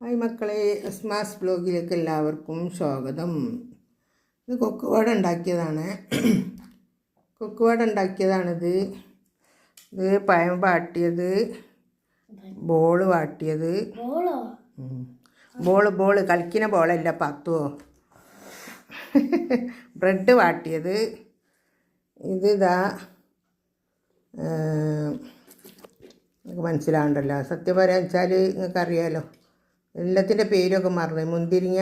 Hi മക്കളെ, അസ്മാസ് ബ്ലോഗിലേക്ക് എല്ലാവർക്കും സ്വാഗതം. ഇത് കൊക്കുവാട ഉണ്ടാക്കിയതാണിത്. ഇത് പഴം വാട്ടിയത്, ബോള് വാട്ടിയത്, ബോള് കളിക്കുന്ന ബോളല്ല പത്തുവോ, ബ്രെഡ് വാട്ടിയത്. ഇതാ നിങ്ങൾക്ക് മനസ്സിലാവണ്ടല്ലോ. സത്യം പറയാന്ന് വെച്ചാൽ നിങ്ങൾക്കറിയാലോ, എല്ലാത്തിൻ്റെ പേരൊക്കെ മറന്നു. മുന്തിരിങ്ങ,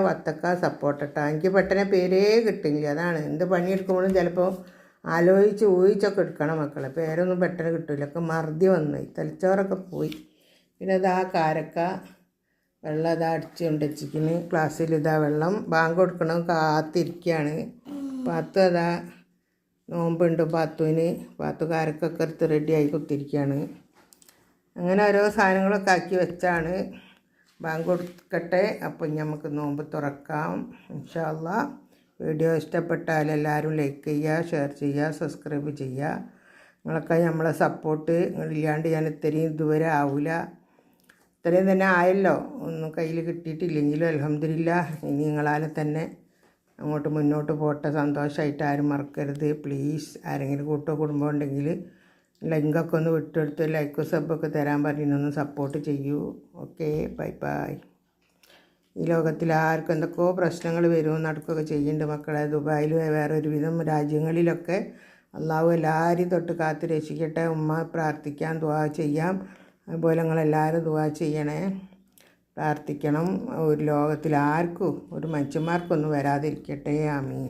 വത്തക്ക, സപ്പോട്ട. എനിക്ക് പെട്ടെന്ന് പേരേ കിട്ടില്ല. അതാണ് എന്ത് പണിയെടുക്കുമ്പോഴും ചിലപ്പോൾ ഊഹിച്ചൊക്കെ എടുക്കണം മക്കളെ. പേരൊന്നും പെട്ടെന്ന് കിട്ടില്ല, ഒക്കെ മറുതി വന്നു, തലച്ചോറൊക്കെ പോയി. പിന്നെ ഇതാ കാരക്ക, വെള്ളം ഇതാ അടിച്ച് കൊണ്ടുവച്ചിരിക്കുന്നു. ക്ലാസ്സിൽ ഇതാ വെള്ളം ബാങ്ക് കൊടുക്കണം കാത്തിരിക്കുകയാണ്. പാത്തു അതാ നോമ്പുണ്ട് പാത്തു കാരക്കൊക്കെ എടുത്ത് റെഡിയായി കുത്തിരിക്കുകയാണ്. അങ്ങനെ ഓരോ സാധനങ്ങളൊക്കെ ആക്കി വെച്ചാണ്. ബാങ്ക് കൊടുക്കട്ടെ, അപ്പം നമുക്ക് നോമ്പ് തുറക്കാം ഇൻഷാ അല്ലാഹ്. വീഡിയോ ഇഷ്ടപ്പെട്ടാൽ എല്ലാവരും ലൈക്ക് ചെയ്യുക, ഷെയർ ചെയ്യുക, സബ്സ്ക്രൈബ് ചെയ്യുക. നിങ്ങളൊക്കെ നമ്മളെ സപ്പോർട്ട് ഇല്ലാണ്ട് ഞാൻ ഇത്രയും ഇതുവരെ ആവില്ല. ഇത്രയും തന്നെ ആയല്ലോ, ഒന്നും കയ്യിൽ കിട്ടിയിട്ടില്ലെങ്കിലും അൽഹംദുലില്ലാഹ്. ഇനി നിങ്ങളാൽ തന്നെ അങ്ങോട്ട് മുന്നോട്ട് പോട്ടെ. സന്തോഷമായിട്ട് ആരും മറക്കരുത് പ്ലീസ്. ആരെങ്കിലും കുടുംബം ഉണ്ടെങ്കിൽ ലിങ്കൊക്കെ ഒന്ന് വിട്ടെടുത്ത് ലൈക്കും സബ്ബൊക്കെ തരാൻ പറഞ്ഞൊന്ന് സപ്പോർട്ട് ചെയ്യൂ. Okay, bye bye. ഈ ലോകത്തിൽ ആർക്കും എന്തൊക്കെയോ പ്രശ്നങ്ങൾ വരും നടക്കുകയൊക്കെ ചെയ്യുന്നുണ്ട് മക്കളെ. ദുബായിൽ വേറെ ഒരുവിധം രാജ്യങ്ങളിലൊക്കെ അള്ളാഹു എല്ലാവരെയും തൊട്ട് കാത്ത് രക്ഷിക്കട്ടെ. ഉമ്മ പ്രാർത്ഥിക്കാം, ദുആ ചെയ്യാം. അതുപോലെ നിങ്ങളെല്ലാവരും ദുആ ചെയ്യണേ, പ്രാർത്ഥിക്കണം. ഒരു ലോകത്തിൽ ആർക്കും ഒരു മനുഷ്യന്മാർക്കൊന്നും വരാതിരിക്കട്ടെ. ആമീൻ.